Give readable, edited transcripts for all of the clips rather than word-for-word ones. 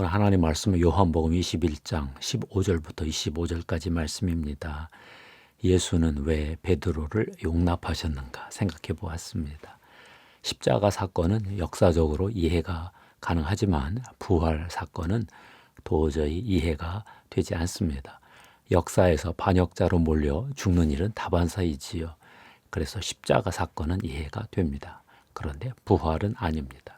오늘 하나님 말씀은 요한복음 21장 15절부터 25절까지 말씀입니다. 예수는 왜 베드로를 용납하셨는가 생각해 보았습니다. 십자가 사건은 역사적으로 이해가 가능하지만 부활 사건은 도저히 이해가 되지 않습니다. 역사에서 반역자로 몰려 죽는 일은 다반사이지요. 그래서 십자가 사건은 이해가 됩니다. 그런데 부활은 아닙니다.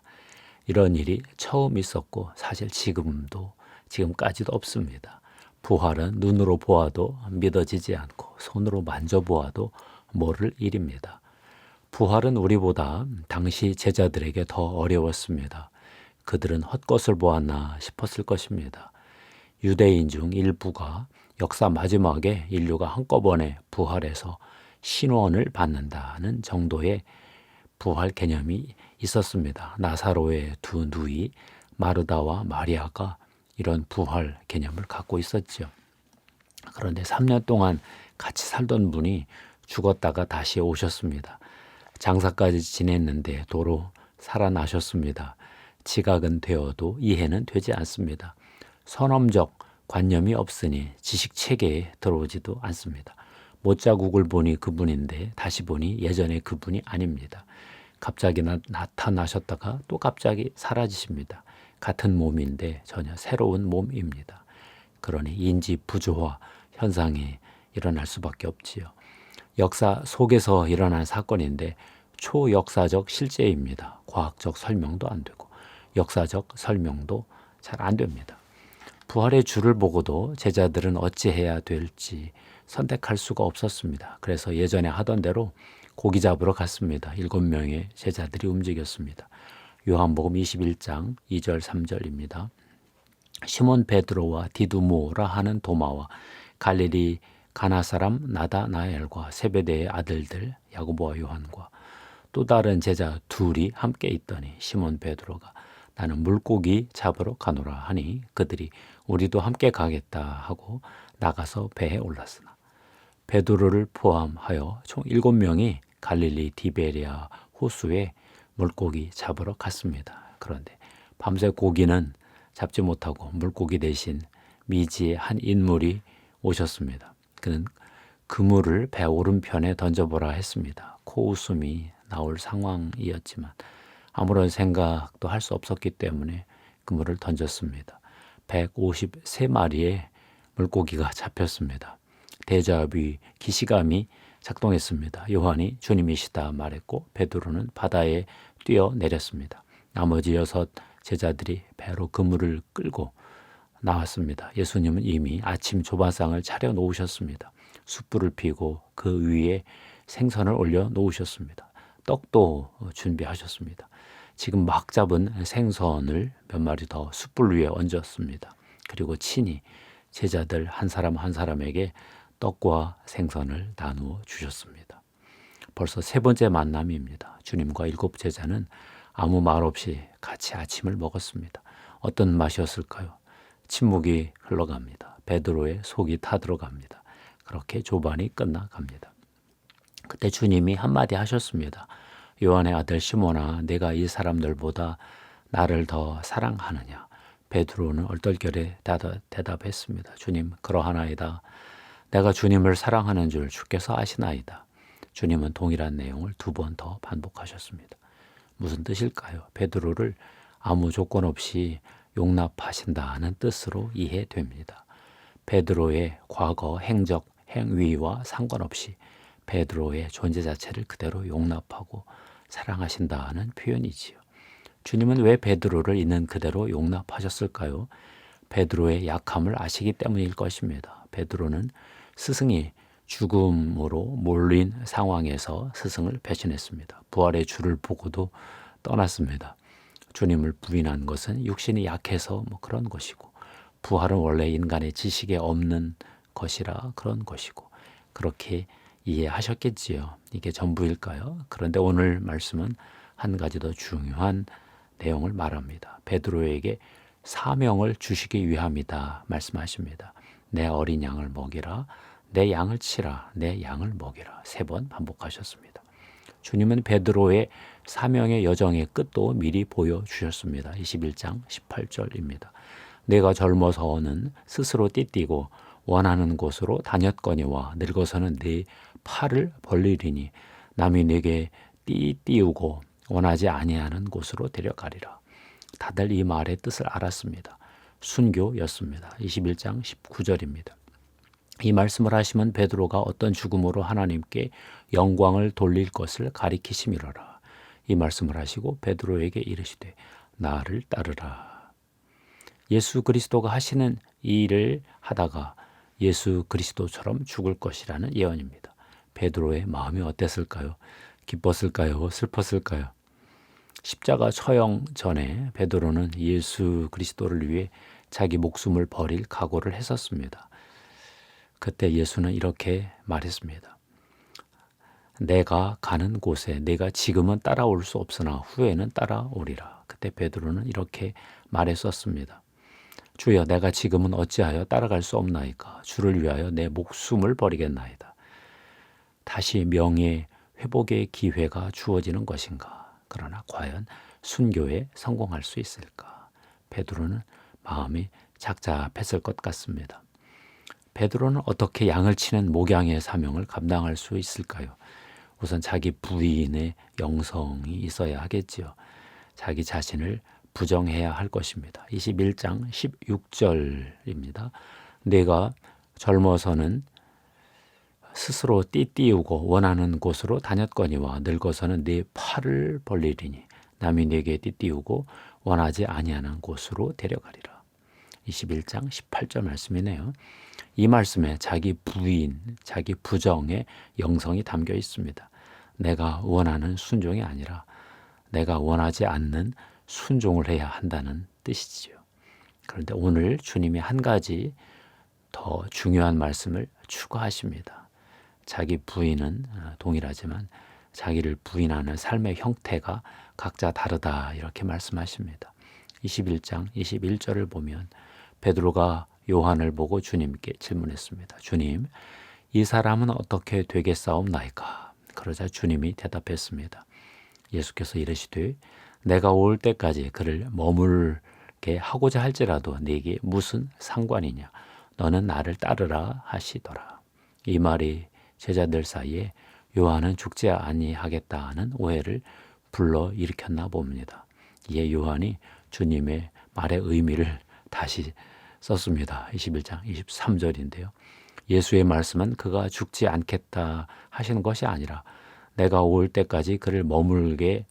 이런 일이 처음 있었고 사실 지금까지도 없습니다. 부활은 눈으로 보아도 믿어지지 않고 손으로 만져보아도 모를 일입니다. 부활은 우리보다 당시 제자들에게 더 어려웠습니다. 그들은 헛것을 보았나 싶었을 것입니다. 유대인 중 일부가 역사 마지막에 인류가 한꺼번에 부활해서 신원을 받는다는 정도의 부활 개념이 있었습니다. 나사로의 두 누이 마르다와 마리아가 이런 부활 개념을 갖고 있었죠. 그런데 3년 동안 같이 살던 분이 죽었다가 다시 오셨습니다. 장사까지 지냈는데 도로 살아나셨습니다. 지각은 되어도 이해는 되지 않습니다. 선험적 관념이 없으니 지식 체계에 들어오지도 않습니다. 못자국을 보니 그분인데 다시 보니 예전의 그분이 아닙니다. 갑자기 나타나셨다가 또 갑자기 사라지십니다. 같은 몸인데 전혀 새로운 몸입니다. 그러니 인지 부조화 현상이 일어날 수밖에 없지요. 역사 속에서 일어난 사건인데 초역사적 실제입니다. 과학적 설명도 안 되고 역사적 설명도 잘 안 됩니다. 부활의 주를 보고도 제자들은 어찌해야 될지 선택할 수가 없었습니다. 그래서 예전에 하던 대로 고기 잡으러 갔습니다. 7명의 제자들이 움직였습니다. 요한복음 21장 2절 3절입니다. 시몬 베드로와 디두모라 하는 도마와 갈릴리 가나 사람 나다나엘과 세베대의 아들들 야고보와 요한과 또 다른 제자 둘이 함께 있더니 시몬 베드로가 나는 물고기 잡으러 가노라 하니 그들이 우리도 함께 가겠다 하고 나가서 배에 올랐으나 베드로를 포함하여 총 7명이 갈릴리 디베리아 호수에 물고기 잡으러 갔습니다. 그런데 밤새 고기는 잡지 못하고 물고기 대신 미지의 한 인물이 오셨습니다. 그는 그물을 배 오른편에 던져보라 했습니다. 코웃음이 나올 상황이었지만 아무런 생각도 할 수 없었기 때문에 그물을 던졌습니다. 153마리의 물고기가 잡혔습니다. 데자뷰 기시감이 작동했습니다. 요한이 주님이시다 말했고 베드로는 바다에 뛰어내렸습니다. 나머지 6 제자들이 배로 그물을 끌고 나왔습니다. 예수님은 이미 아침 조바상을 차려 놓으셨습니다. 숯불을 피고 그 위에 생선을 올려 놓으셨습니다. 떡도 준비하셨습니다. 지금 막 잡은 생선을 몇 마리 더 숯불 위에 얹었습니다. 그리고 친히 제자들 한 사람 한 사람에게 떡과 생선을 나누어 주셨습니다. 벌써 3번째 만남입니다. 주님과 7 제자는 아무 말 없이 같이 아침을 먹었습니다. 어떤 맛이었을까요? 침묵이 흘러갑니다. 베드로의 속이 타들어갑니다. 그렇게 조반이 끝나갑니다. 그때 주님이 한마디 하셨습니다. 요한의 아들 시몬아, 내가 이 사람들보다 나를 더 사랑하느냐? 베드로는 얼떨결에 대답했습니다. 주님, 그러하나이다. 내가 주님을 사랑하는 줄 주께서 아시나이다. 주님은 동일한 내용을 2번 더 반복하셨습니다. 무슨 뜻일까요? 베드로를 아무 조건 없이 용납하신다는 뜻으로 이해됩니다. 베드로의 과거 행적 행위와 상관없이 베드로의 존재 자체를 그대로 용납하고 사랑하신다는 표현이지요. 주님은 왜 베드로를 있는 그대로 용납하셨을까요? 베드로의 약함을 아시기 때문일 것입니다. 베드로는 스승이 죽음으로 몰린 상황에서 스승을 배신했습니다. 부활의 주를 보고도 떠났습니다. 주님을 부인한 것은 육신이 약해서 그런 것이고 부활은 원래 인간의 지식에 없는 것이라 그런 것이고 그렇게 이해하셨겠지요. 이게 전부일까요? 그런데 오늘 말씀은 한 가지 더 중요한 내용을 말합니다. 베드로에게 사명을 주시기 위함이다 말씀하십니다. 내 어린 양을 먹이라, 내 양을 치라, 내 양을 먹이라 3번 반복하셨습니다. 주님은 베드로의 사명의 여정의 끝도 미리 보여주셨습니다. 21장 18절입니다. 내가 젊어서는 스스로 띠띠고 원하는 곳으로 다녔거니와 늙어서는 네 팔을 벌리리니 남이 내게 띠띠우고 원하지 아니하는 곳으로 데려가리라. 다들 이 말의 뜻을 알았습니다. 순교였습니다. 21장 19절입니다. 이 말씀을 하시면 베드로가 어떤 죽음으로 하나님께 영광을 돌릴 것을 가리키심이로라. 이 말씀을 하시고 베드로에게 이르시되 나를 따르라. 예수 그리스도가 하시는 이 일을 하다가 예수 그리스도처럼 죽을 것이라는 예언입니다. 베드로의 마음이 어땠을까요? 기뻤을까요? 슬펐을까요? 십자가 처형 전에 베드로는 예수 그리스도를 위해 자기 목숨을 버릴 각오를 했었습니다. 그때 예수는 이렇게 말했습니다. 내가 가는 곳에 내가 지금은 따라올 수 없으나 후에는 따라오리라. 그때 베드로는 이렇게 말했었습니다. 주여, 내가 지금은 어찌하여 따라갈 수 없나이까? 주를 위하여 내 목숨을 버리겠나이다. 다시 명예 회복의 기회가 주어지는 것인가? 그러나 과연 순교에 성공할 수 있을까? 베드로는 마음이 착잡했을 것 같습니다. 베드로는 어떻게 양을 치는 목양의 사명을 감당할 수 있을까요? 우선 자기 부인의 영성이 있어야 하겠지요. 자기 자신을 부정해야 할 것입니다. 21장 16절입니다. 내가 젊어서는 스스로 띠띠우고 원하는 곳으로 다녔거니와 늙어서는 네 팔을 벌리리니 남이 네게 띠띠우고 원하지 아니하는 곳으로 데려가리라. 21장 18절 말씀이네요. 이 말씀에 자기 부인, 자기 부정의 영성이 담겨 있습니다. 내가 원하는 순종이 아니라 내가 원하지 않는 순종을 해야 한다는 뜻이지요. 그런데 오늘 주님이 한 가지 더 중요한 말씀을 추가하십니다. 자기 부인은 동일하지만 자기를 부인하는 삶의 형태가 각자 다르다 이렇게 말씀하십니다. 21장 21절을 보면 베드로가 요한을 보고 주님께 질문했습니다. 주님, 이 사람은 어떻게 되겠사옵나이까? 그러자 주님이 대답했습니다. 예수께서 이르시되 내가 올 때까지 그를 머물게 하고자 할지라도 네게 무슨 상관이냐? 너는 나를 따르라 하시더라. 이 말이 제자들 사이에 요한은 죽지 아니하겠다는 오해를 불러 일으켰나 봅니다. 이에 요한이 주님의 말의 의미를 다시 썼습니다. 21장 23절인데요. 예수의 말씀은 그가 죽지 않겠다 하시는 것이 아니라 내가 올 때까지 그를 머물게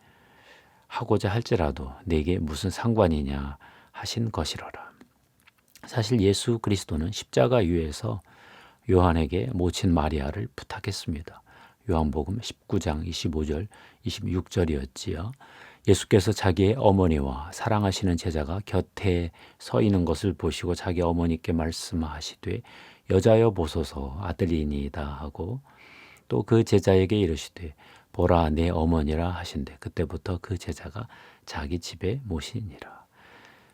하고자 할지라도 네게 무슨 상관이냐 하신 것이로라. 사실 예수 그리스도는 십자가 위에서 요한에게 모친 마리아를 부탁했습니다. 요한복음 19장 25절 26절이었지요. 예수께서 자기의 어머니와 사랑하시는 제자가 곁에 서 있는 것을 보시고 자기 어머니께 말씀하시되 여자여 보소서 아들이니이다 하고 또 그 제자에게 이르시되 보라 내 어머니라 하신대 그때부터 그 제자가 자기 집에 모시니라.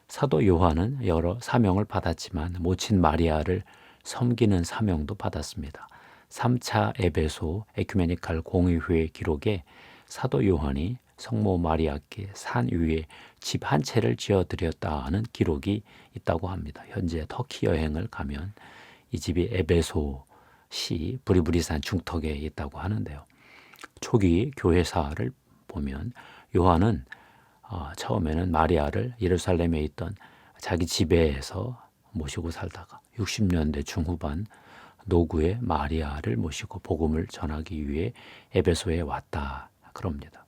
사도 요한은 여러 사명을 받았지만 모친 마리아를 섬기는 사명도 받았습니다. 3차 에베소 에큐메니칼 공의회 기록에 사도 요한이 성모 마리아께 산 위에 집 한 채를 지어드렸다는 기록이 있다고 합니다. 현재 터키 여행을 가면 이 집이 에베소시 브리브리산 중턱에 있다고 하는데요. 초기 교회사를 보면 요한은 처음에는 마리아를 예루살렘에 있던 자기 집에서 모시고 살다가 60년대 중후반 노구의 마리아를 모시고 복음을 전하기 위해 에베소에 왔다 그럽니다.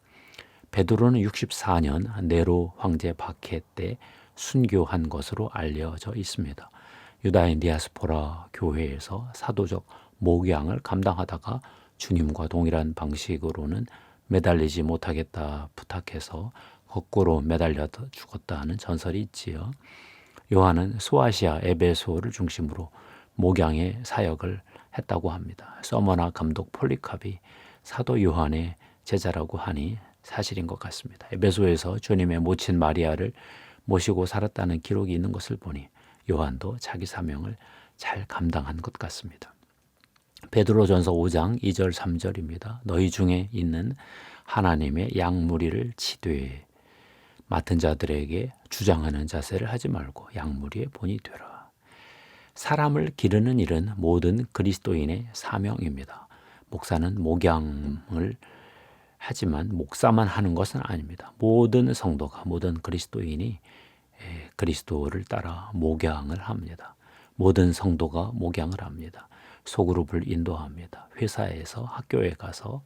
베드로는 64년 네로 황제 박해 때 순교한 것으로 알려져 있습니다. 유다인 디아스포라 교회에서 사도적 목양을 감당하다가 주님과 동일한 방식으로는 매달리지 못하겠다 부탁해서 거꾸로 매달려 죽었다는 전설이 있지요. 요한은 소아시아 에베소를 중심으로 목양의 사역을 했다고 합니다. 서머나 감독 폴리캅이 사도 요한의 제자라고 하니 사실인 것 같습니다. 에베소에서 주님의 모친 마리아를 모시고 살았다는 기록이 있는 것을 보니 요한도 자기 사명을 잘 감당한 것 같습니다. 베드로전서 5장 2절 3절입니다. 너희 중에 있는 하나님의 양무리를 치되 맡은 자들에게 주장하는 자세를 하지 말고 양무리의 본이 되라. 사람을 기르는 일은 모든 그리스도인의 사명입니다. 목사는 목양을 하지만 목사만 하는 것은 아닙니다. 모든 성도가, 모든 그리스도인이 그리스도를 따라 목양을 합니다. 모든 성도가 목양을 합니다. 소그룹을 인도합니다. 회사에서 학교에 가서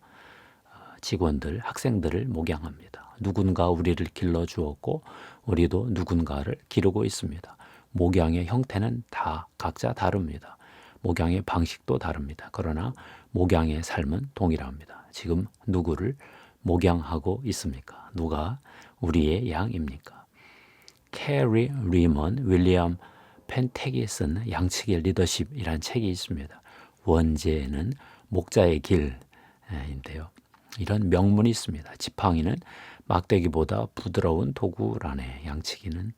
직원들, 학생들을 목양합니다. 누군가 우리를 길러주었고 우리도 누군가를 기르고 있습니다. 목양의 형태는 다 각자 다릅니다. 목양의 방식도 다릅니다. 그러나 목양의 삶은 동일합니다. 지금 누구를 목양하고 있습니까? 누가 우리의 양입니까? 캐리 리먼, 윌리엄 펜텍이 쓴 양측의 리더십이란 책이 있습니다. 원제는 목자의 길인데요. 이런 명문이 있습니다. 지팡이는 막대기보다 부드러운 도구라네. 양치기는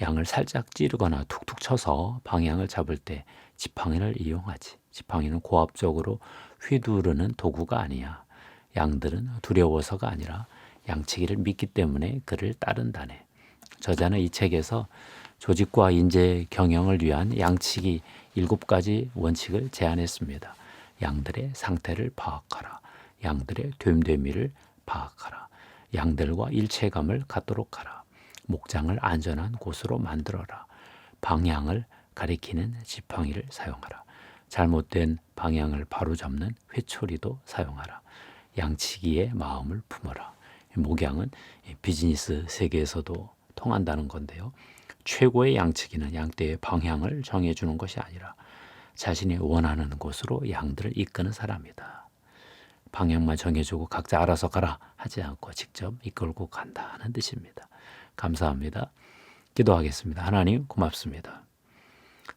양을 살짝 찌르거나 툭툭 쳐서 방향을 잡을 때 지팡이를 이용하지. 지팡이는 고압적으로 휘두르는 도구가 아니야. 양들은 두려워서가 아니라 양치기를 믿기 때문에 그를 따른다네. 저자는 이 책에서 조직과 인재 경영을 위한 양치기 7가지 원칙을 제안했습니다. 양들의 상태를 파악하라. 양들의 됨됨이를 파악하라. 양들과 일체감을 갖도록 하라. 목장을 안전한 곳으로 만들어라. 방향을 가리키는 지팡이를 사용하라. 잘못된 방향을 바로잡는 회초리도 사용하라. 양치기의 마음을 품어라. 목양은 비즈니스 세계에서도 통한다는 건데요. 최고의 양치기는 양떼의 방향을 정해주는 것이 아니라 자신이 원하는 곳으로 양들을 이끄는 사람이다. 방향만 정해주고 각자 알아서 가라 하지 않고 직접 이끌고 간다는 뜻입니다. 감사합니다. 기도하겠습니다. 하나님 고맙습니다.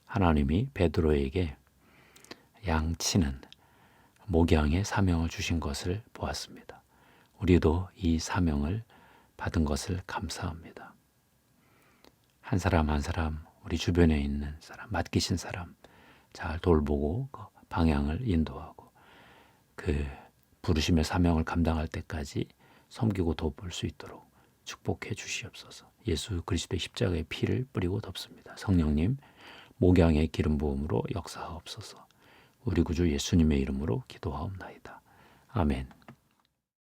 하나님이 베드로에게 양치는 목양의 사명을 주신 것을 보았습니다. 우리도 이 사명을 받은 것을 감사합니다. 한 사람 한 사람, 우리 주변에 있는 사람, 맡기신 사람 잘 돌보고 그 방향을 인도하고 그 부르심의 사명을 감당할 때까지 섬기고 돕을 수 있도록 축복해 주시옵소서. 예수 그리스도의 십자가의 피를 뿌리고 덮습니다. 성령님, 목양의 기름 부음으로 역사하옵소서. 우리 구주 예수님의 이름으로 기도하옵나이다. 아멘.